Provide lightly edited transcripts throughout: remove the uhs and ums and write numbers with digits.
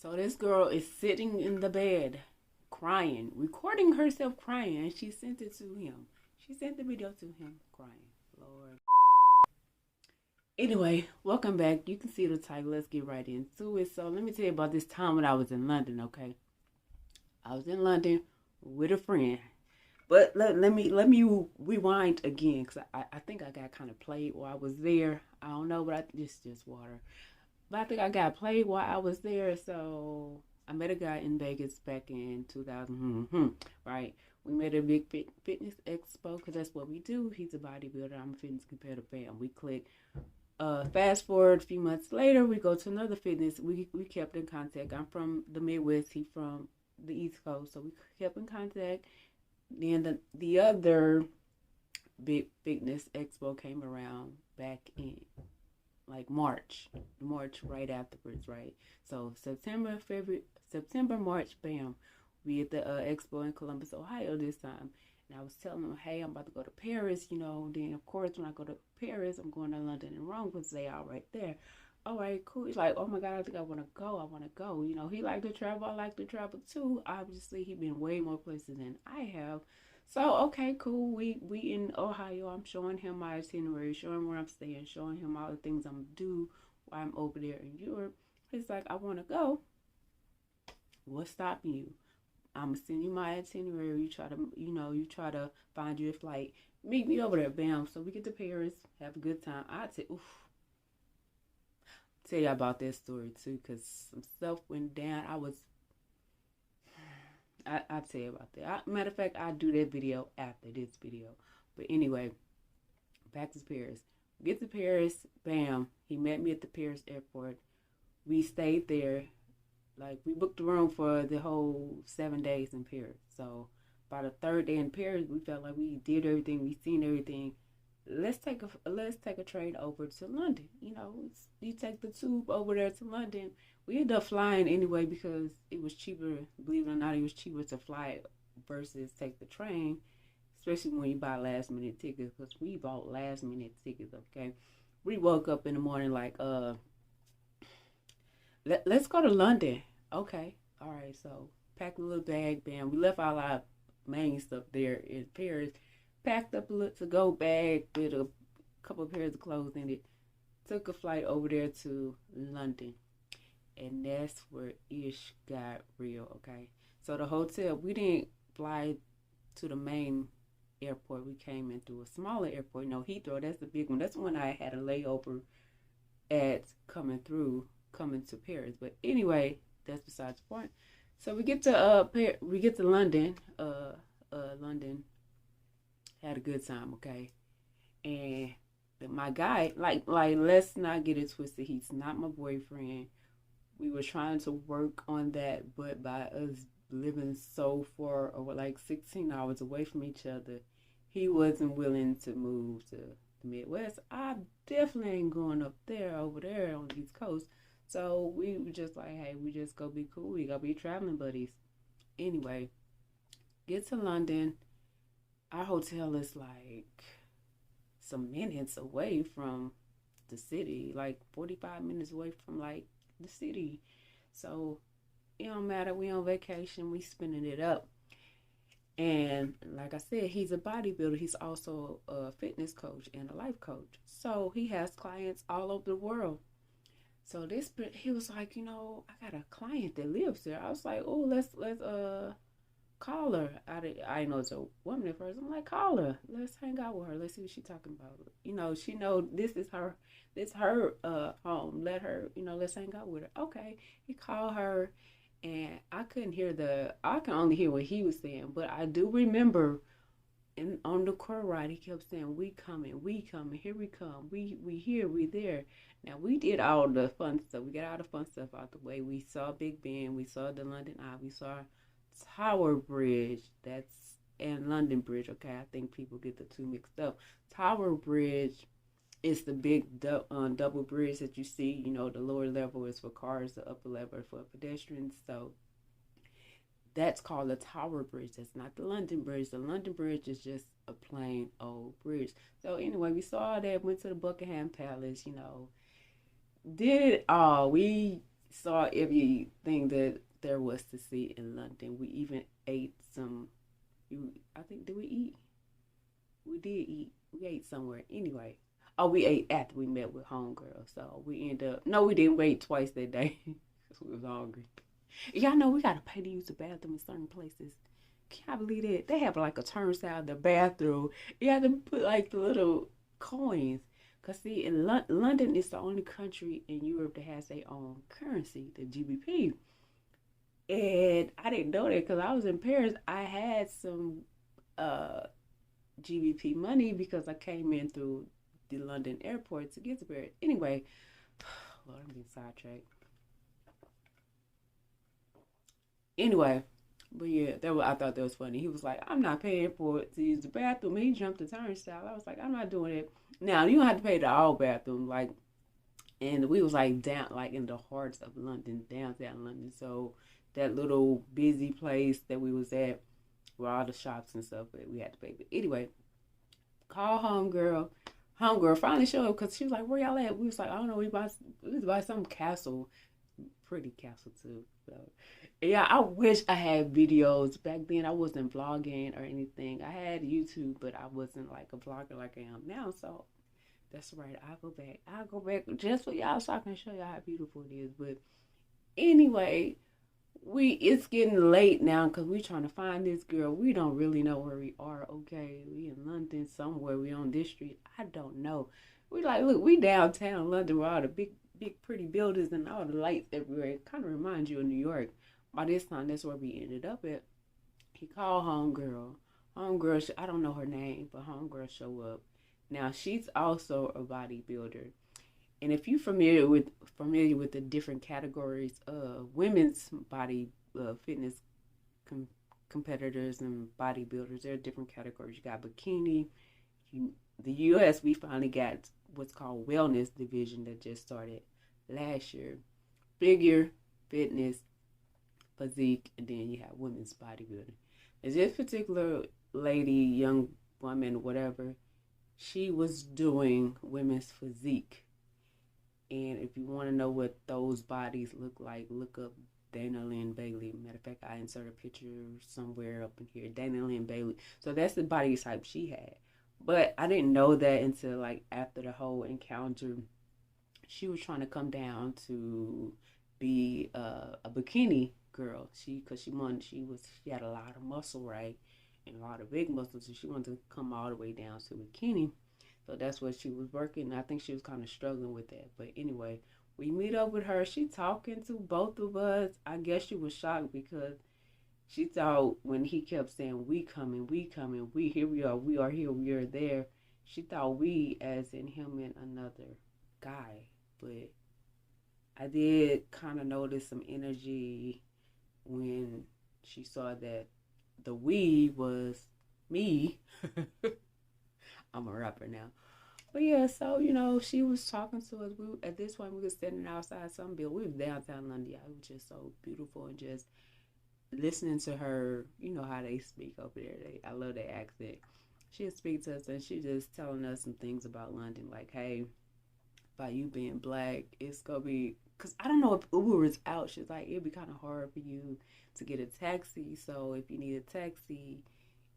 So this girl is sitting in the bed crying, recording herself crying, and she sent it to him. She sent the video to him crying. Lord. Anyway, welcome back. You can see the title. Let's get right into it. So let me tell you about this time when I was in London, okay? I was in London with a friend. But let me rewind again, because I think I got kind of played while I was there. I don't know, but it's just water. But I think I got played while I was there. So I met a guy in Vegas back in 2000, right? We made a big fitness expo, because that's what we do. He's a bodybuilder. I'm a fitness competitive fan. We click. Fast forward a few months later, we go to another fitness. We kept in contact. I'm from the Midwest. He from the East Coast. So we kept in contact. Then the other big fitness expo came around back in like March right afterwards, right? So September, March, bam, we at the expo in Columbus, Ohio this time. And I was telling him, hey, I'm about to go to Paris, Then, of course, when I go to Paris, I'm going to London and Rome because they are right there. All right, cool. He's like, oh my God, I think I want to go. He liked to travel. I like to travel too. Obviously, he been way more places than I have. So, okay, cool. We in Ohio. I'm showing him my itinerary, showing him where I'm staying, showing him all the things I'm going to do while I'm over there in Europe. He's like, I want to go. What's stopping you? I'm going to send you my itinerary. You try to find your flight. Meet me over there, bam. So we get to Paris, have a good time. I'd say, oof. Tell you about that story too, because some stuff went down. I'll tell you about that. Matter of fact, I'll do that video after this video. But anyway, back to Paris. Get to Paris, bam. He met me at the Paris airport. We stayed there. Like, we booked a room for the whole 7 days in Paris. So by the third day in Paris, we felt like we did everything, we seen everything. Let's take a train over to London. You take the tube over there to London. We ended up flying anyway because it was cheaper. Believe it or not, it was cheaper to fly versus take the train, especially when you buy last minute tickets. Because we bought last minute tickets. Okay, we woke up in the morning like, let's go to London. Okay, all right. So packed a little bag. Bam, we left all our main stuff there in Paris. Packed up a little to-go bag with a couple of pairs of clothes in it. Took a flight over there to London. And that's where ish got real, okay? So the hotel, we didn't fly to the main airport. We came in through a smaller airport. No, Heathrow, that's the big one. That's the one I had a layover at coming to Paris. But anyway, that's besides the point. So we get to London. London. Had a good time, okay? And my guy, like, let's not get it twisted. He's not my boyfriend. We were trying to work on that, but by us living so far, over like 16 hours away from each other, he wasn't willing to move to the Midwest. I definitely ain't going up there, over there on the East Coast. So we were just like, hey, we just go be cool. We gotta be traveling buddies. Anyway, get to London. Our hotel is like some minutes away from the city, like 45 minutes away from like the city. So it don't matter. We on vacation. We spinning it up. And like I said, he's a bodybuilder. He's also a fitness coach and a life coach. So he has clients all over the world. So he was like, I got a client that lives there. I was like, oh, let's call her. I know it's a woman at first. I'm like, call her. Let's hang out with her. Let's see what she's talking about. She know this is her home. Let her, let's hang out with her. Okay. He called her, and I can only hear what he was saying, but I do remember on the car ride, he kept saying, we coming, here we come, we here, we there. Now, we did all the fun stuff. We got all the fun stuff out the way. We saw Big Ben, we saw the London Eye, we saw Tower Bridge, and London Bridge. Okay, I think people get the two mixed up. Tower Bridge is the big double bridge that you see. The lower level is for cars, the upper level is for pedestrians. So that's called the Tower Bridge. That's not the London Bridge. The London Bridge is just a plain old bridge. So anyway, we saw that, went to the Buckingham Palace, did it all. We saw everything that there was to see in London. We even ate some. I think, did we eat? We did eat. We ate somewhere anyway. Oh, we ate after we met with homegirl. So we ended up. No, we didn't wait twice that day because we was hungry. Y'all know we gotta pay to use the bathroom in certain places. Can I believe that? They have like a turnstile in the bathroom. You have to put like the little coins. Cause see, in London is the only country in Europe that has their own currency, the GBP. And I didn't know that because I was in Paris. I had some uh GBP money because I came in through the London airport to get to Paris. Anyway, Lord, I'm being sidetracked. Anyway, but yeah, I thought that was funny. He was like, "I'm not paying for it to use the bathroom." He jumped the turnstile. I was like, "I'm not doing it." Now you don't have to pay the all bathroom, like, and we was like down, like in the heart of London, downtown London. So that little busy place that we was at, where all the shops and stuff, but we had to pay. But anyway, call homegirl. Homegirl finally showed up because she was like, "Where y'all at?" We was like, "I don't know. We was by some castle, pretty castle too." So yeah, I wish I had videos back then. I wasn't vlogging or anything. I had YouTube, but I wasn't like a vlogger like I am now. So that's right. I'll go back. I'll go back just for y'all so I can show y'all how beautiful it is. But anyway, it's getting late now because we trying to find this girl. We don't really know where we are. Okay, we in London somewhere. We on this street. I don't know. We like, look, we downtown London with all the big pretty buildings and all the lights everywhere. It kind of reminds you of New York. By this time, that's where we ended up at. He called homegirl. Homegirl, I don't know her name, but homegirl show up. Now she's also a bodybuilder, and if you're familiar with the different categories of women's body fitness com- competitors and bodybuilders, there are different categories. You got bikini. The U.S. we finally got what's called wellness division that just started last year. Figure, fitness, physique, and then you have women's bodybuilding. And this particular lady, young woman, whatever, she was doing women's physique. And if you want to know what those bodies look like, look up Dana Lynn Bailey. Matter of fact, I insert a picture somewhere up in here. Dana Lynn Bailey. So that's the body type she had. But I didn't know that until like after the whole encounter. She was trying to come down to be a bikini girl. She had a lot of muscle, right, and a lot of big muscles, and she wanted to come all the way down to bikini. So that's what she was working. I think she was kind of struggling with that. But anyway, we meet up with her. She talking to both of us. I guess she was shocked because she thought when he kept saying, "We coming, we here, we are here, we are there." She thought we as in him and another guy. But I did kind of notice some energy when she saw that the we was me. I'm a rapper now. But yeah, so she was talking to us. At this point we were standing outside some building. We was downtown London. It was just so beautiful and just listening to her. You know how they speak over there. I love their accent. She'd speak to us and she just telling us some things about London, like, hey, by you being black, it's gonna be because I don't know if Uber is out. She's like, it'd be kind of hard for you to get a taxi. So if you need a taxi,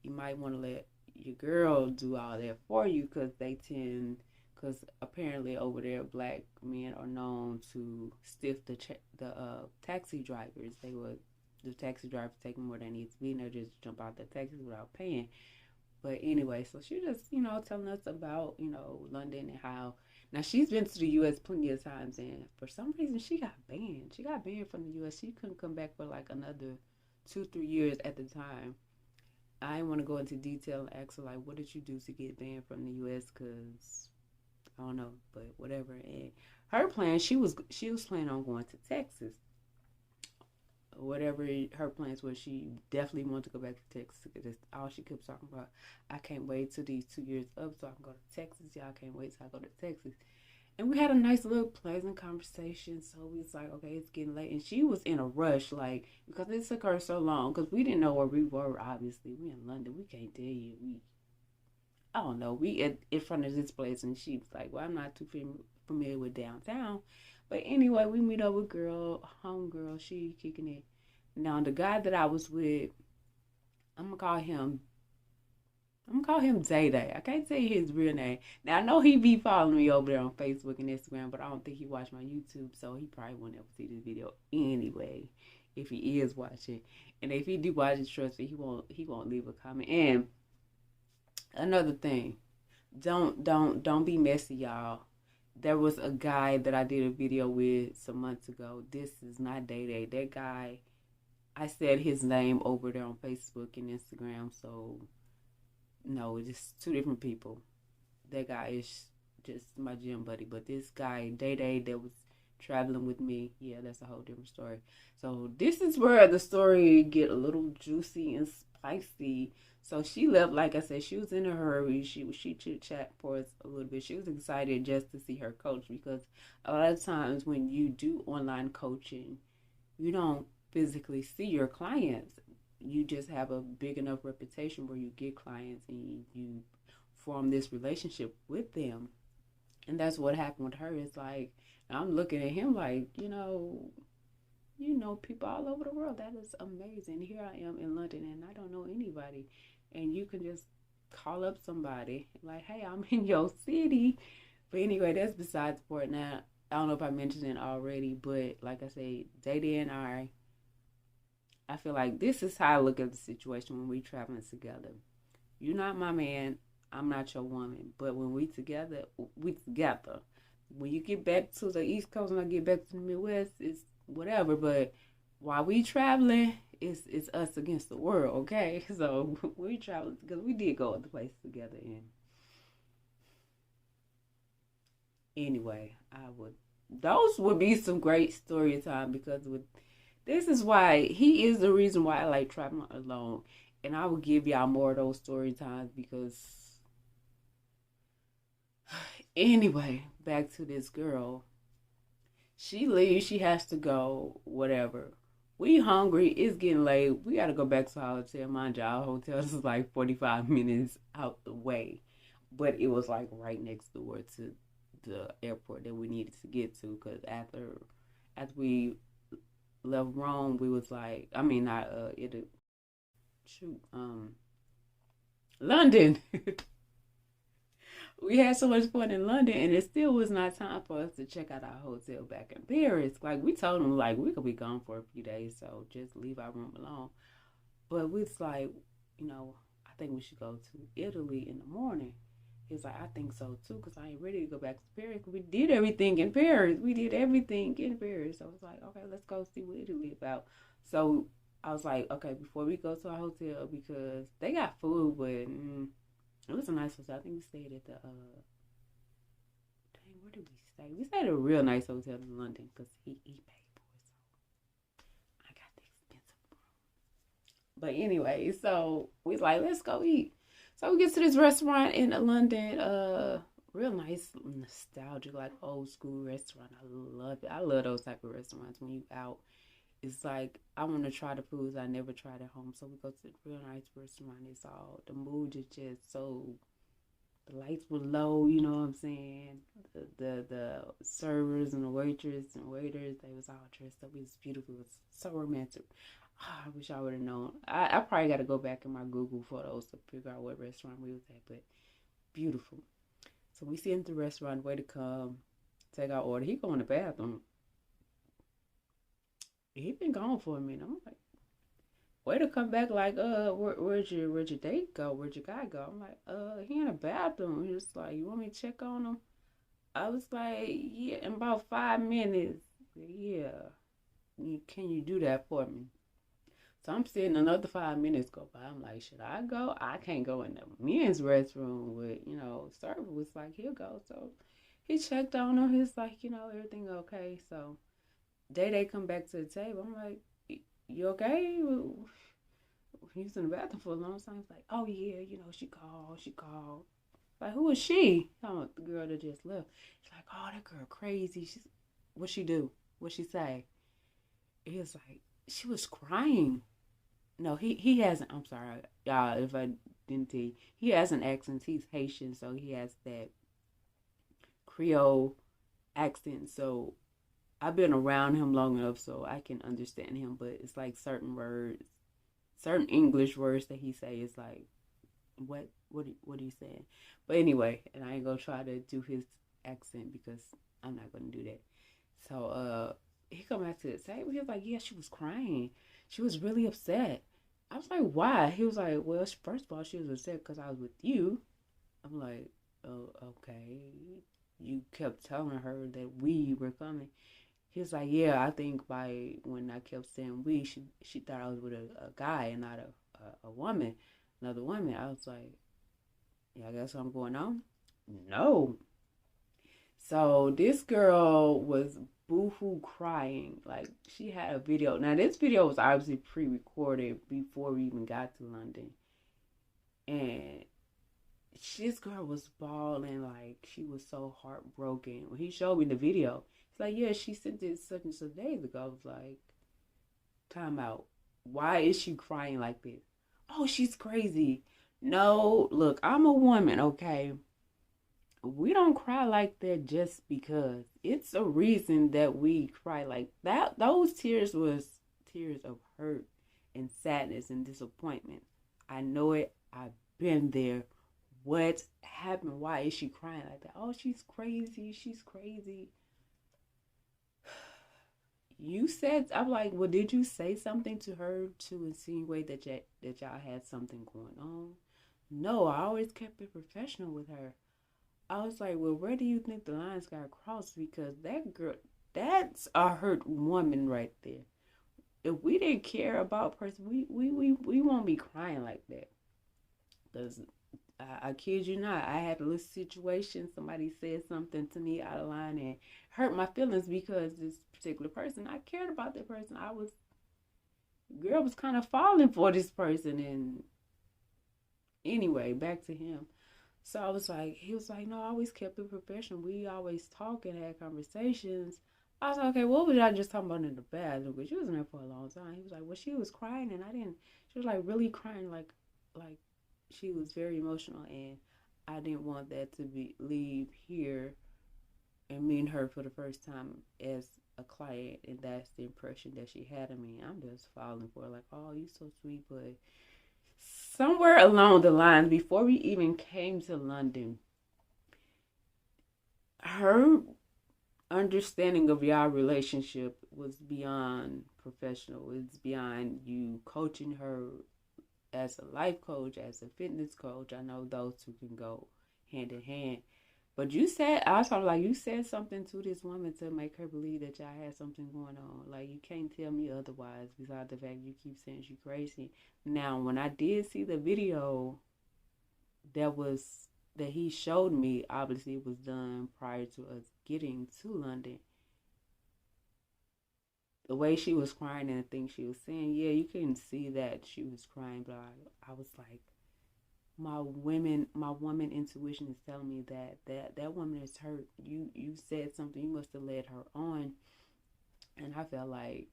you might want to let your girl do all that for you because apparently over there, black men are known to stiff the taxi drivers. The taxi drivers take more than needs to be, and they just jump out the taxi without paying. But anyway, so she just, telling us about, London and how now she's been to the U.S. plenty of times, and for some reason she got banned. She got banned from the U.S. She couldn't come back for like another 2-3 years at the time. I didn't want to go into detail and ask her like, what did you do to get banned from the U.S.? Because I don't know, but whatever. And her plan, she was planning on going to Texas. Whatever her plans were, she definitely wanted to go back to Texas. That's all she kept talking about. I can't wait till these 2 years up so I can go to Texas. Y'all can't wait till I go to Texas. And we had a nice little pleasant conversation. So we was like, okay, it's getting late. And she was in a rush, like, because it took her so long. Because we didn't know where we were, obviously. We in London. We can't tell you. I don't know. We in front of this place. And she was like, well, I'm not too familiar with downtown. But anyway, we meet up with homegirl, she kicking it. Now the guy that I was with, I'm gonna call him Day Day. I can't tell you his real name. Now I know he be following me over there on Facebook and Instagram, but I don't think he watched my YouTube, so he probably won't ever see this video anyway. If he is watching, and if he do watch it, trust me, he won't leave a comment. And another thing, don't be messy, y'all. There was a guy that I did a video with some months ago. This is not Day Day. That guy, I said his name over there on Facebook and Instagram, so no, it's just two different people. That guy is just my gym buddy, but this guy, Day Day, that was traveling with me, yeah, that's a whole different story. So this is where the story get a little juicy and spicy. So she left, like I said, she was in a hurry. She chit chat for us a little bit. She was excited just to see her coach because a lot of times when you do online coaching, you don't physically see your clients. You just have a big enough reputation where you get clients and you form this relationship with them. And that's what happened with her. It's like, I'm looking at him like, people all over the world. That is amazing. Here I am in London and I don't know anybody. And you can just call up somebody like, hey, I'm in your city. But anyway, that's besides the point. Now, I don't know if I mentioned it already, but like I say, Day and I feel like this is how I look at the situation when we traveling together. You're not my man. I'm not your woman. But when we together, we together. When you get back to the East Coast and I get back to the Midwest, it's whatever. But while we traveling, it's us against the world, okay? So we traveling because we did go other places together. And anyway, those would be some great story time because this is why he is the reason why I like traveling alone. And I will give y'all more of those story times because anyway, back to this girl. She leaves, she has to go, whatever. We hungry, it's getting late. We gotta go back to our hotel. Mind you, our hotel is like 45 minutes out the way. But it was like right next door to the airport that we needed to get to because after we left Rome, we was like, I mean, not shoot, London. We had so much fun in London, and it still was not time for us to check out our hotel back in Paris. Like we told them, like we could be gone for a few days, so just leave our room alone. But we was like, I think we should go to Italy in the morning. He's like, I think so too, because I ain't ready to go back to Paris. We did everything in Paris. We did everything in Paris. So I was like, okay, let's go see what Italy about. So I was like, okay, before we go to our hotel, because they got food, but it was a nice hotel. I think we stayed at the where did we stay? We stayed at a real nice hotel in London because he paid for it. So I got the expensive room. But anyway, so we was like, let's go eat. So we get to this restaurant in London, real nice, nostalgic, like old school restaurant. I love it. I love those type of restaurants when you out. It's like I want to try the foods I never tried at home. So we go to a real nice restaurant. It's all the mood is just so. The lights were low, you know what I'm saying. The servers and the waitress and waiters, they was all dressed up. It was beautiful. It was so romantic. Oh, I wish I would have known. I probably got to go back in my Google photos to figure out what restaurant we was at, but beautiful. So we see him at the restaurant, way to come, take our order. He go in the bathroom. He been gone for a minute. I'm like, way to come back like, where'd your date go? Where'd your guy go? I'm like, he in the bathroom. He was like, you want me to check on him? I was like, yeah, in about 5 minutes. Yeah. Can you do that for me? So I'm sitting another 5 minutes go by. I'm like, should I go? I can't go in the men's restroom with, server was like, he'll go. So he checked on him. He's like, everything okay. So they come back to the table. I'm like, you okay? He was in the bathroom for a long time. He's like, oh yeah, she called. Like, who is she? Talking about the girl that just left. She's like, oh, that girl crazy. What'd she do? What'd she say? He was like, she was crying. No, he hasn't. I'm sorry, y'all, if I didn't tell you. He has an accent. He's Haitian, so he has that Creole accent. So I've been around him long enough so I can understand him, but it's like certain words, certain English words that he say is like, what are you saying? But anyway, and I ain't gonna try to do his accent because I'm not gonna do that. So he come back to the table. He was like, yeah, she was crying. She was really upset. I was like, why? He was like, well, first of all, she was upset because I was with you. I'm like, oh, okay. You kept telling her that we were coming. He was like, yeah, I think by when I kept saying we, she thought I was with a guy and not a woman, another woman. I was like, yeah, I guess I'm going on. No. So this girl was boohoo crying. Like she had a video. Now this video was obviously pre-recorded before we even got to London. And this girl was bawling like she was so heartbroken. When he showed me the video, it's like, yeah, she sent it such and such days ago. I was like, time out. Why is she crying like this? Oh, she's crazy. No, look, I'm a woman, okay? We don't cry like that just because. It's a reason that we cry like that. Those tears was tears of hurt and sadness and disappointment. I know it. I've been there. What happened? Why is she crying like that? Oh, she's crazy. She's crazy. You said, I'm like, well, did you say something to her to insinuate that y'all had something going on? No, I always kept it professional with her. I was like, well, where do you think the lines got crossed? Because that girl, that's a hurt woman right there. If we didn't care about a person, we won't be crying like that. Because I kid you not, I had a little situation. Somebody said something to me out of line and hurt my feelings because this particular person, I cared about that person. Girl was kind of falling for this person. And anyway, back to him. So I was like, he was like, no, I always kept it professional. We always talk and had conversations. I was like, okay, what was y'all just talking about in the bathroom? Because she was in there for a long time. He was like, well, she was crying and I didn't. She was like really crying, like she was very emotional, and I didn't want that to be leave here and meet her for the first time as a client, and that's the impression that she had of me. I'm just falling for her, like, oh, you so sweet, but somewhere along the line, before we even came to London, her understanding of your relationship was beyond professional. It's beyond you coaching her as a life coach, as a fitness coach. I know those two can go hand in hand. But I was like, you said something to this woman to make her believe that y'all had something going on. Like, you can't tell me otherwise, besides the fact you keep saying she's crazy. Now, when I did see the video that he showed me, obviously it was done prior to us getting to London. The way she was crying and the things she was saying, yeah, you couldn't see that she was crying, but I was like, my woman intuition is telling me that woman is hurt. You said something, you must have led her on. And I felt like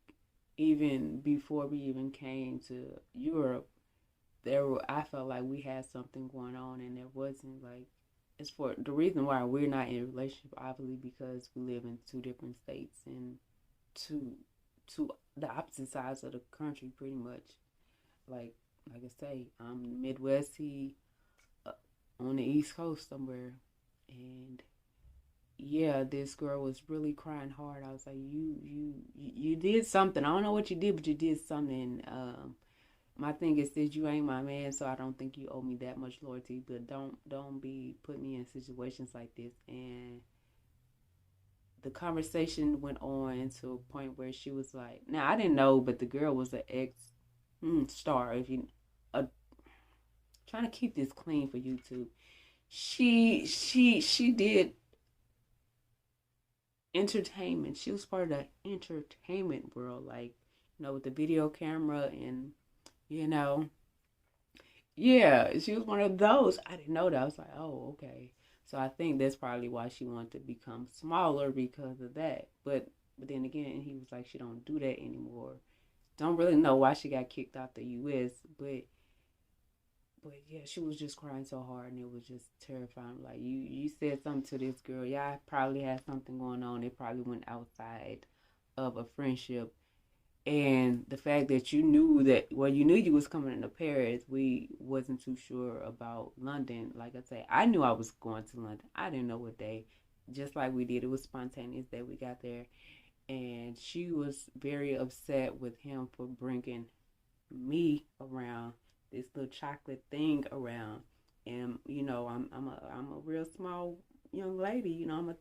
even before we even came to Europe, I felt like we had something going on, and it wasn't like, it's for the reason why we're not in a relationship, obviously, because we live in two different states and two the opposite sides of the country, pretty much. Like like I say, I'm Midwest. He on the East Coast somewhere, and yeah, this girl was really crying hard. I was like, you did something. I don't know what you did, but you did something. My thing is that you ain't my man, so I don't think you owe me that much loyalty. But don't be put me in situations like this. And the conversation went on to a point where she was like, now I didn't know, but the girl was an ex star. If you trying to keep this clean for YouTube, she did entertainment. She was part of the entertainment world, like, with the video camera and you know, yeah, she was one of those. I didn't know that. I was like, oh, okay. So I think that's probably why she wanted to become smaller because of that. But then again, he was like, she don't do that anymore. Don't really know why she got kicked out the U.S. But yeah, she was just crying so hard, and it was just terrifying. Like, you said something to this girl. Yeah, I probably had something going on. It probably went outside of a friendship. And the fact that you knew that, well, you knew you was coming into Paris. We wasn't too sure about London. Like I say, I knew I was going to London. I didn't know what day. Just like we did, it was spontaneous that we got there. And she was very upset with him for bringing me around, this little chocolate thing around. And I'm a real small young lady. I'm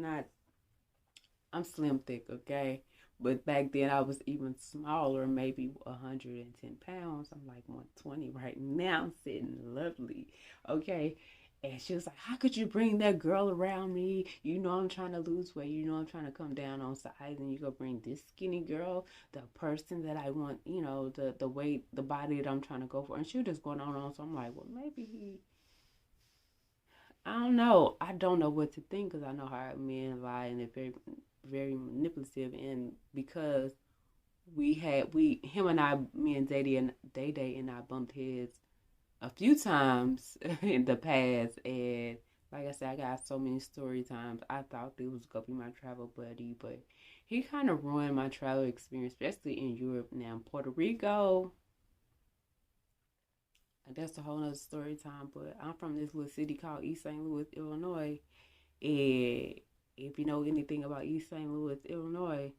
not, I'm slim thick, okay? But back then I was even smaller, maybe 110 pounds. I'm like 120 right now. I'm sitting lovely, okay? And she was like, how could you bring that girl around me? You know I'm trying to lose weight. You know I'm trying to come down on size. And you go bring this skinny girl, the person that I want, the weight, the body that I'm trying to go for. And she was just going on and on. So I'm like, well, maybe I don't know. I don't know what to think because I know how men lie and they're very, very manipulative. And because him and I, me and Day and I bumped heads a few times in the past. And like I said, I got so many story times. I thought it was going to be my travel buddy, but he kind of ruined my travel experience, especially in Europe now. Puerto Rico, that's a whole nother story time, but I'm from this little city called East St. Louis, Illinois. And if you know anything about East St. Louis, Illinois,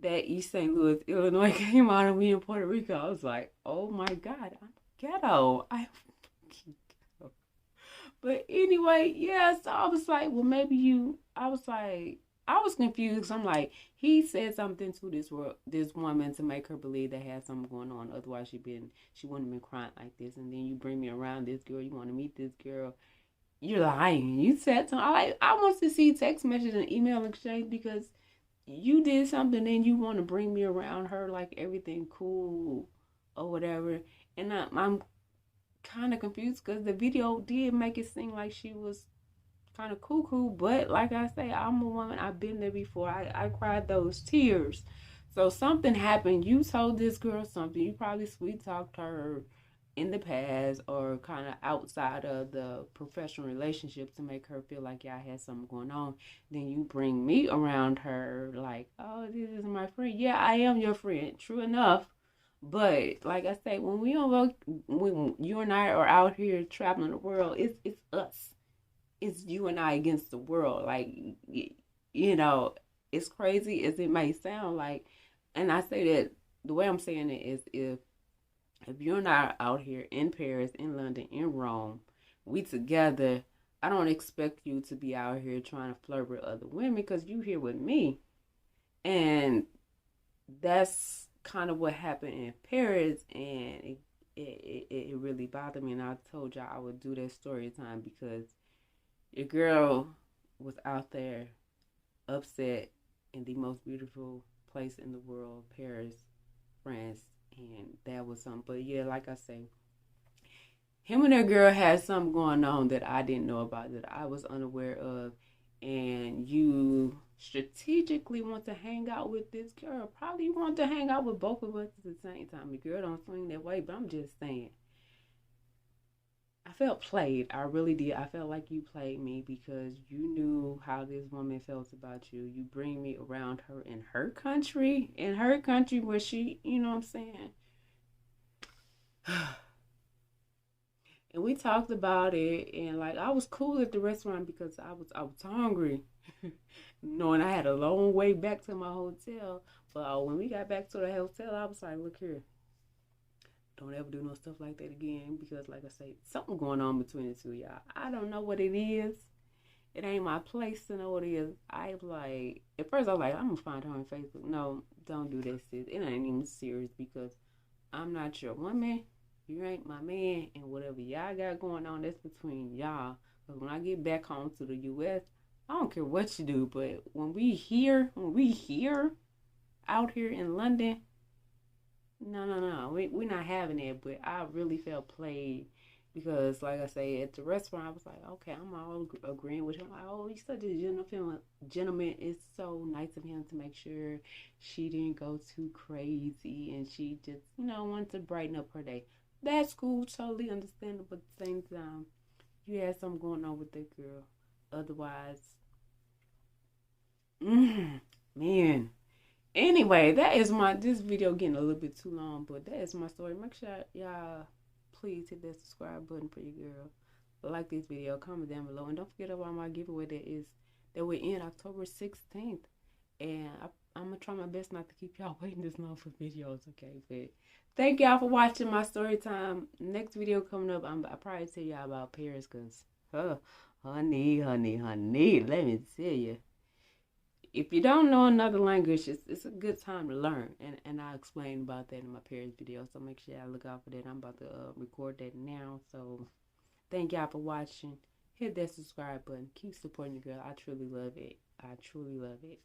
that East St. Louis, Illinois came out of me in Puerto Rico. I was like, oh my God, I'm ghetto. I'm ghetto. But anyway, yeah, so I was like, well, I was like, I was confused. I'm like, he said something to this woman to make her believe they had something going on. Otherwise, she wouldn't have been crying like this. And then you bring me around this girl. You want to meet this girl. You're lying. You said something. I want to see text message and email exchange because you did something and you want to bring me around her like everything cool or whatever. And I'm kind of confused because the video did make it seem like she was kind of cuckoo, but like I say, I'm a woman. I've been there before. I cried those tears. So something happened. You told this girl something. You probably sweet talked her in the past or kind of outside of the professional relationship to make her feel like y'all had something going on. Then you bring me around her like, oh, this is my friend. Yeah, I am your friend. True enough. But like I say, when you and I are out here traveling the world, it's us. It's you and I against the world. Like, you know, it's crazy as it may sound like, and I say that the way I'm saying it is if you're not out here in Paris, in London, in Rome, we together. I don't expect you to be out here trying to flirt with other women because you here with me, and that's kind of what happened in Paris, and it really bothered me. And I told y'all I would do that story time because your girl was out there upset in the most beautiful place in the world, Paris, France, and that was something. But yeah, like I say, him and that girl had something going on that I didn't know about, that I was unaware of, and you strategically want to hang out with this girl. Probably you want to hang out with both of us at the same time. The girl don't swing that way, but I'm just saying. I felt played. I really did. I felt like you played me because you knew how this woman felt about you. You bring me around her in her country where she, you know what I'm saying? And we talked about it, and like I was cool at the restaurant because I was hungry, knowing I had a long way back to my hotel. But when we got back to the hotel, I was like, look here, don't ever do no stuff like that again because, like I say, something going on between the two of y'all. I don't know what it is. It ain't my place to know what it is. I like at first I was like, I'm gonna find her on Facebook. No, don't do that, sis. It ain't even serious because I'm not your woman. You ain't my man, and whatever y'all got going on, that's between y'all. Because when I get back home to the U.S., I don't care what you do, but when we here, out here in London, no, we're not having it. But I really felt played because, like I say, at the restaurant, I was like, okay, I'm all agreeing with him. Like, oh, he's such a gentleman. It's so nice of him to make sure she didn't go too crazy and she just, wanted to brighten up her day. That's cool, totally understandable. But at the same time, you had something going on with that girl. Otherwise, man. Anyway, that is this video getting a little bit too long, but that is my story. Make sure y'all please hit that subscribe button for your girl. Like this video, comment down below, and don't forget about my giveaway that will end October 16th. And I'm gonna try my best not to keep y'all waiting this long for videos, okay? But thank y'all for watching my story time. Next video coming up, I'll probably tell y'all about Paris, cause honey, let me tell you. If you don't know another language, it's a good time to learn, and I'll explain about that in my Paris video. So make sure y'all look out for that. I'm about to record that now. So thank y'all for watching. Hit that subscribe button. Keep supporting your girl. I truly love it. I truly love it.